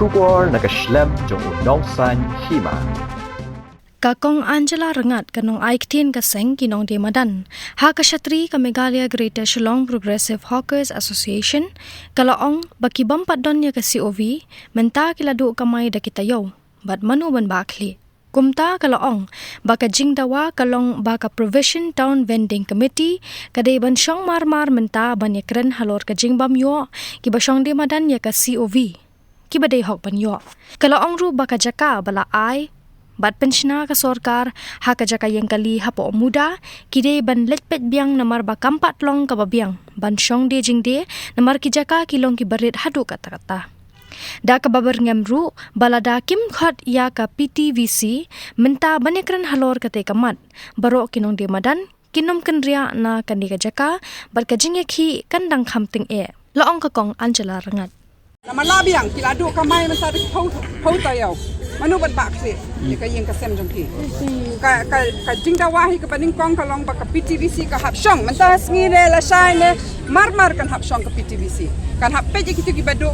Shubor nakaslem jong unongsan Hima. Kakong Angela rengat kanong Aiktin kaseng kinong Demadan. Ha kasyatri ka Meghalaya Greater Shillong Progressive Hawkers Association kalaong baki bampat donya ka COV menta kiladu kamay da kitayo. Bat manuban bakli. Kumta kalaong baka jingdawa kalong baka Provision Town Vending Committee kadai bansyong marmar menta banyakren halor ka jingbam yo kibasyong Demadan ya ka COV. Kibadai hok banyo. Kalaong ru baka jaka bala ai bat pensiona ka sorkar ha ka jaka yang kali hapo muda kide ban letpet biang namar ba kampat long ka babiang ban syong de jingde namar ki jaka kilong ki barit hadu kata-kata da ka Byrngem ru balada Kim Khot ya ka Ptvc menta banekran halor kate kamat baro kinong Demadan kinom kenria na kandi ka jaka bar ka Jingïakhih kandang Kham Tyngeh laong ka kong Angela rengat Namala biang kiladu kamay man sa pau tayo. Manu bat baksi ka yang kasem jongki. Ka jingdawahi ka paning kong kalong ba ka Ptvc ka hapsyong man sa ngire la shine marmar kan hapsyong ka Ptvc. Kan hap peje kitu ki badu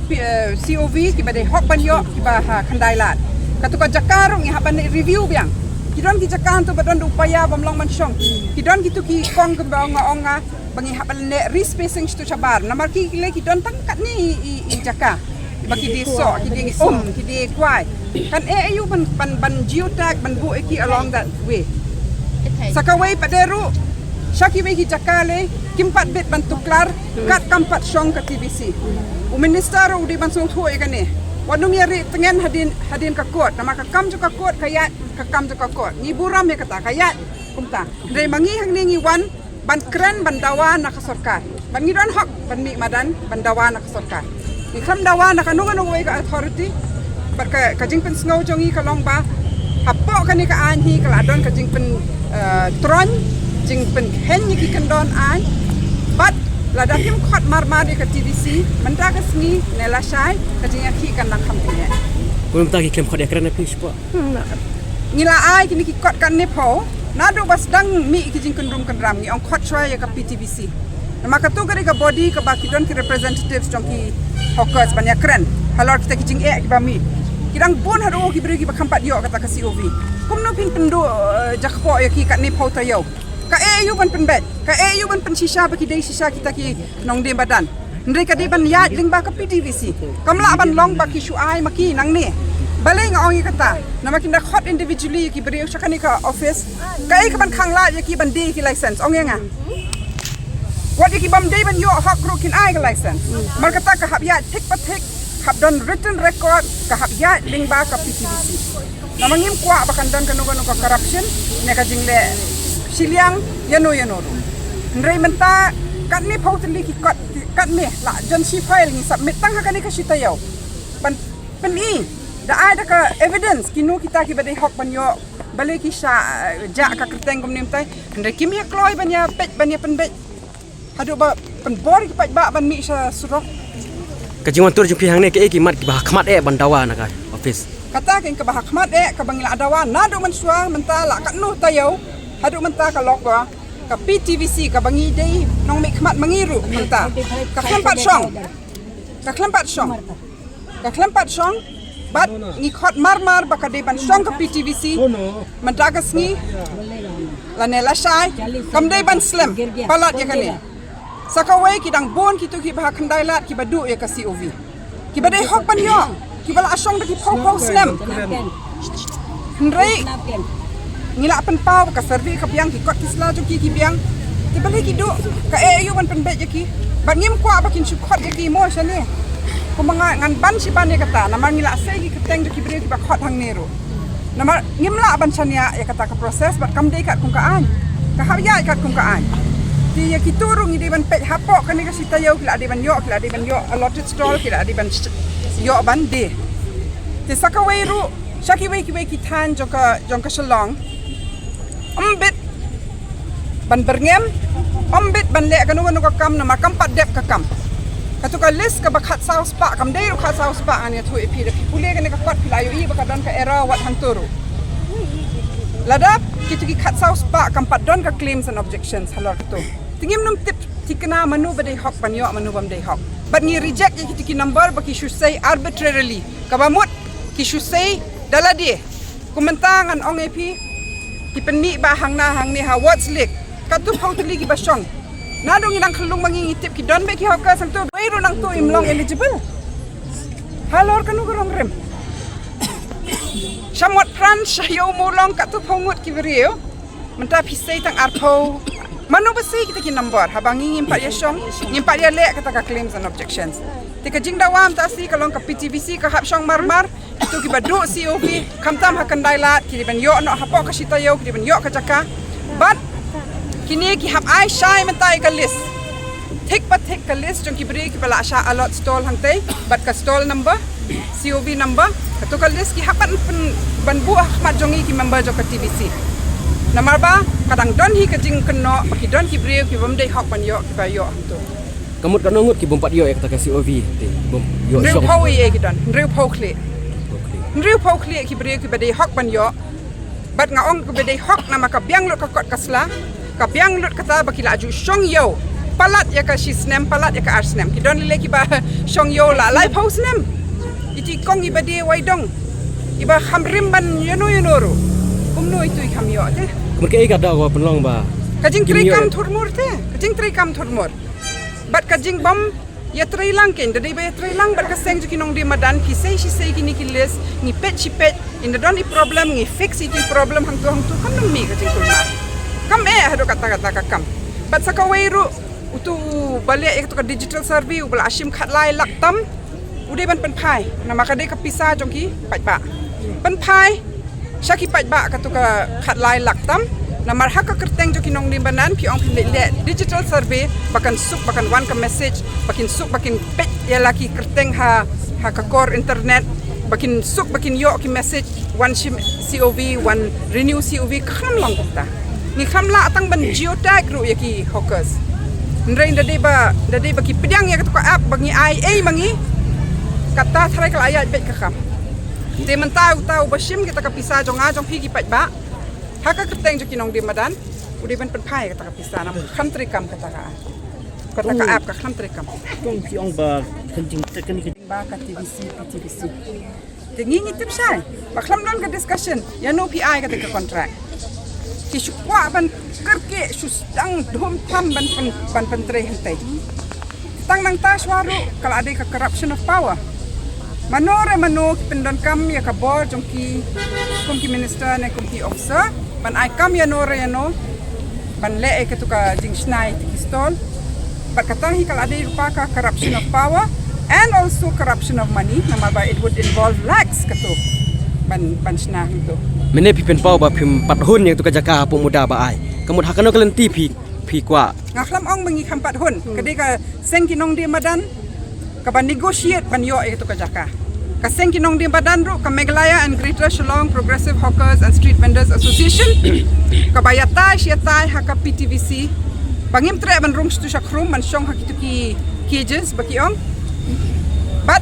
COV ki bade hok banyo ki ba kandailat. Katuka jakarong i haban review biang. Kidon ki jakan tu badon upaya bamlong man syong. Kidon kitu ki kong ka onga bangi hapal ne respacing stu cabar namar ki le ki don tangkat ni i jaka baki di so ki di ki di kwai kan ayu ban geotag ban bu ki along that way sakawai paderu shaki we ki jaka le kimpat bit ban tuklar kat kampat syong ka TVC u minister u di ban sung thu e kane wadung yari tengen hadin ka Khot nama ka kam ka Khot kayat ka kam ka Khot ni buram ya kata kayat kumta dai mangi hang ni wan ban keren ban dawa nak sorkar ban ngidon hak ban mi madan ban dawa nak sorkar ni kham dawa nak anu way ka authority bar ka jingpen sngow jongi ka long ba hapo ka ni ka an hi ka ladon ka jingpen tron jingpen hen ni ki kendon an bat lada Kim Khot marmar di ka TVC menta ka sngi nela shai ka Jingïakhih kan nak Kham Tyngeh kun ta ki Kim Khot ya keren api spo ngila ai kini ki Khot kan ne pho nado bas dang mi ki jing kendrum kendram ni ong Khot chwa ya ka Ptvc nama ka tu ka body ka baki don ki representatives jong ki hawkers banyak keren halor kita ki jing ki ba mi kidang bon haro ki beri ki ba kampat yo kata ka COV kumno pin pendo jakpo ya ki kat ni pau tayo ka ayu ban pen bet ka ayu ban pen shisha ba ki dei shisha kita ki nong de badan ndre ka de ban ya ling ba ka Ptvc kamla ban long ba ki shu ai maki nang ni balai nga ongi kata nama kinda Khot individually ki beri shakani ka office kai ka ban khangla ya ki ban de ki license ongi nga what ki bam de ban yo hak ru kin ai ka license mar kata ka hab ya tik patik hab don written record ka hab ya ling ba ka Ptvc nama ngim kwa ba kan don kanu ka corruption ne ka jingle siliang yano ndrei menta kat ni pautli ki kat me la jon si file ni submit tang hakani ka sitayo ban peni da ada ka evidence kinu kita ki badai hok banyo balik ki sha ja ka kerteng kom nim tai ndre kim ya kloi banya pet banya penbet hadu ba pen bor ki pat ba ban mi sha surok ka jingwan tur jumpi hang ne ke ki mat ki bah khmat e ban dawa na ka office kata ken ka bah khmat e ka bangila adawa nado man suang menta la ka nu tayo hadu menta ka lok ba ka Ptvc ka bangi dei nong mi khmat mangiru menta ka klempat syong bat ngi Khot marmar baka de ban syong ka Ptvc mendagas ngi la ne la shai kam de ban slim palat ya kane sakawai ki dang bon ki tu ki bah kandailat ki badu ya ka COV ki badai hok ban yo ki bala asyong ki pau slim ndrei ngila pen pau ka survey ka biang ki Khot kisla jo ki biang ki balai ki du ka ayu ban pen bet ya ki ban ngim kwa bakin su Khot ya ki mo shane kumanga ngan ban si ban ya kata namar ngila sai ki keteng jo ki beri ki ba Khot hang neru namar ngimla ban chania ya kata ka proses bat kam dei kat kungkaan ka habya kat kungkaan ti ya ki turung ni ban pet hapo kan ka sitayo kila de ban yo allotted stall kila de ban yo ban de ti sakawai ru shaki wei ki than jo ka Shillong ombit ban Byrngem ombit ban le kanu ka kam namar kampat dep ka kam katuka list ka bakhat saus pa kam dei ru khat saus pa ani thu epi de pule ka ne ka Khot pilayo i baka don ka era wat hanturu ladap kitu ki khat saus pa kam pat don ka claims and objections halor to tingim num tip tikna manu badai hok banyo manu bam dei hok but ngi reject ya ki number ba ki should say arbitrarily kabamut ki should say daladi kumentangan ong ep ki penni ba hang ni ha what's lik katu pautli ki basong nadong ilang khulung mangingitip ki don be ki hokka sang tu wairu nang tu imlong eligible halor kanu gorong rem Samot pran sayo mulong katu pongut ki beriu menta pisai tang arpo manu besi kita ki number habang ngimpat ya syong ngimpat ya lek kata ka claims and objections tika jing dawam ta si kalong ka Ptvc ka hap syong marmar itu ki badu COV kamtam hakan dailat ki ben yo no hapo ka sita yo ki ben yo ka jaka but kini ki hap ai shai mentai ka list thik ka list jong ki beri ki bala sha alot stall hangte but ka stall number COV number katu ka list ki hapan ban buah mat jongi ki member jo ka Ptvc namar ba kadang don hi ka jing keno baki don ki beri ki bom dei hok ban yo ki ba yo tu Kamut kan ngut ki bompat yo ek ta ka COV te bom yo Riu syong. pau ye ki don riu pau kli ki beri ki ba dei hok ban yo bat nga ong ki ba dei hok nama ka biang lut ka kot kasla ka biang lut kata baki laju syong yo palat ya ka shisnem palat ya ka arsnem ki don le ki ba syong yo la lai pau snem iti kong iba de wai dong iba kham rimban yano ru umno itu kham yo te Kamut ke ka da ko penlong ba. kajing tri kam thurmur te kajing tri kam thurmur bat kajing bom ya tri lang ken de be tri lang bat ka seng ki nong di madan ki sei ki ni ki les ni pet in the don't problem ni fix it problem hang tu kam nang mi kajing tulma kam hado kata ka kam bat sakawairu utu balik itu ka digital survey ubala ashim khat lai laktam udah ban penpai nama kadai ka pisa jongki pajba penpai syaki pajba katu ka khat lai laktam namar hak ka kerteng joki nong di banan pi ong le digital survey bakan suk bakan wan ka message bakin pet ya laki kerteng ha ka core internet bakin suk bakin yo ki message one COV one renew COV kham long ta ni kham la atang ban geotag ru ya ki hawkers ndre dade ba ki pedang ya katu ka app bangi IA mangi kata tharai kala ayat bet ka kham te man tau bashim kita ka pisa jong pi ki pat ba haka keteng jo kinong di madan udi ban penpai kata ka pisa nam kham tri kam kata ka app ka kham tri kam Tong pi ong ba kanjing teknik ba ka Ptvc te ngi tip sai ba kham non ka discussion ya no pi ai kata ka contract ki shukwa ban kerke susdang dhom tham ban pentre hantai tang nang ta swaru kala ade ka corruption of power Mano pendon kam ya ka board jongki kumki minister ne kumki officer ban ai kam ya no ban le e ketuka jing snai ki stall but katahi kala ade rupa ka corruption of power and also corruption of money nama ba it would involve lakhs ketu ban snah itu Mene pi pen pau ba phim pat hun yang tu ka jaka pu muda ba ai. Kamut hakano kalenti pi kwa. ngaklam ong bangi khampat hun kade ka seng kinong di madan ka ban negotiate ban yo e ketuka jaka ka seng kinong di madan ru ka Meghalaya and Greater Shillong Progressive Hawkers and Street Vendors Association ka bayatai haka Ptvc bangim tre ban rooms tu shakrum ban syong hakituki cages baki ong but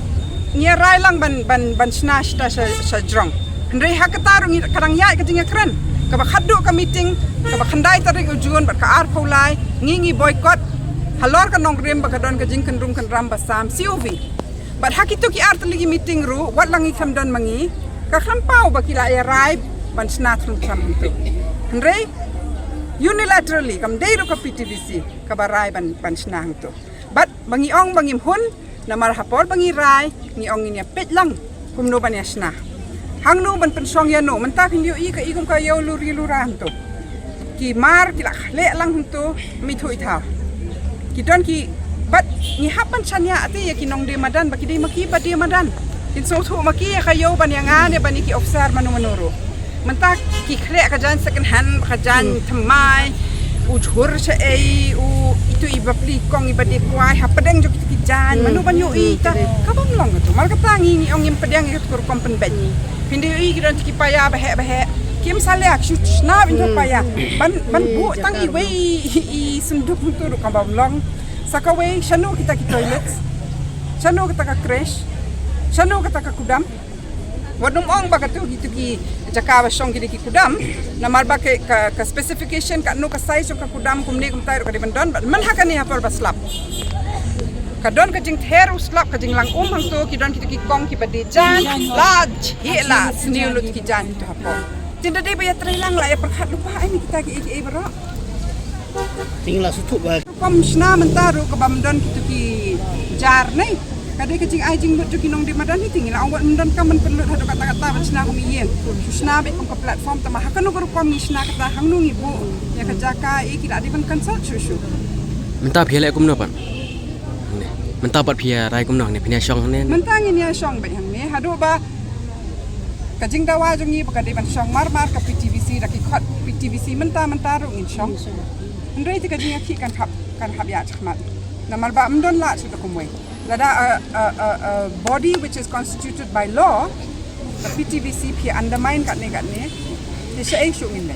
nia rai lang ban snash ta sa drong ndre hakatarung karang yai ka jinga kran ka ba khaddu ka meeting ka ba khandai taring ujun ba ka ar pholai ngingi boycott halor ka nong rem ba ka don ka jing kan rum kan ram ba sam COV but hakitu ki ar lagi meeting ru wat langi kham don mangi ka kham pau ba kila ya rai ban snat rum kham itu ndre unilaterally kam dei ru ka Ptvc ka ba rai ban snang tu but bangi ong bangim hun namar hapor bangi rai ngi ong ni pet lang kumno ban yasna hangno ban pensong ya no menta kin yo i ka igum ka yo luri luran to ki mar ki la le lang hunto mi thui tha ki don ki bat ni hapan chanya ate ya ki nong de madan ba ki de maki ba de madan kin so thu maki ka yo ban yang ane ban ki officer manuro menta ki khle ka jan second hand ka jan thamai u chur che ei u itu ibapli kong ibade kwai ha pedeng jo ki jan manu ban yo i ta ka bang long to mal ka tangi ni ong im pedeng ki kur kompen ben Hindi i gidan ki paya bahe kim sale ak shoot na into paya ban bu tang i we I sunduk tu ka long sakawe shanu kita ki toilets shanu kita ka crash shanu kita ka kudam wadum ong ba ka tu gitu ki jaka ba shong ki kudam namar ba ka specification ka no ka size ka kudam kumni kum tai ro ka dibandon man hakani ha par baslap Kadon ka jing terus lap ka jing lang hang tu ki don ki kong ki padejan la hela sniulut ki jan tu hapo. Tinda dei bayar terhilang lah ya perkhat lupa ini kita ki bro. tinggal sutuk bah Kom sna mentaru ke bamdon ki tu ki jar nei. Kadai ka jing ai jing but ki nong di madan ni tinggal awak mendon ka men perlu hadu kata-kata bersna ko mien. Sna be kom ke platform tamah kan ko kom ni sna kata hang nu ibu ya ka jaka ki dak di ban consult susu. Mentah pihak lek kum nopan. Mentah pat pihak rai kum nong ni pihak syong ni. Mentang ini syong ba hang ni hadu ba kajing dawa jong ni ba di ban syong mar ka Ptvc dak ki Khot Ptvc mentah ru ngin syong. Ndrei ti Jingïakhih kan hab ya chmat. Namar ba mdon la su ko moy. Lada a body which is constituted by law, the Ptvc pi undermine kat ni. Dia syai syuk ngin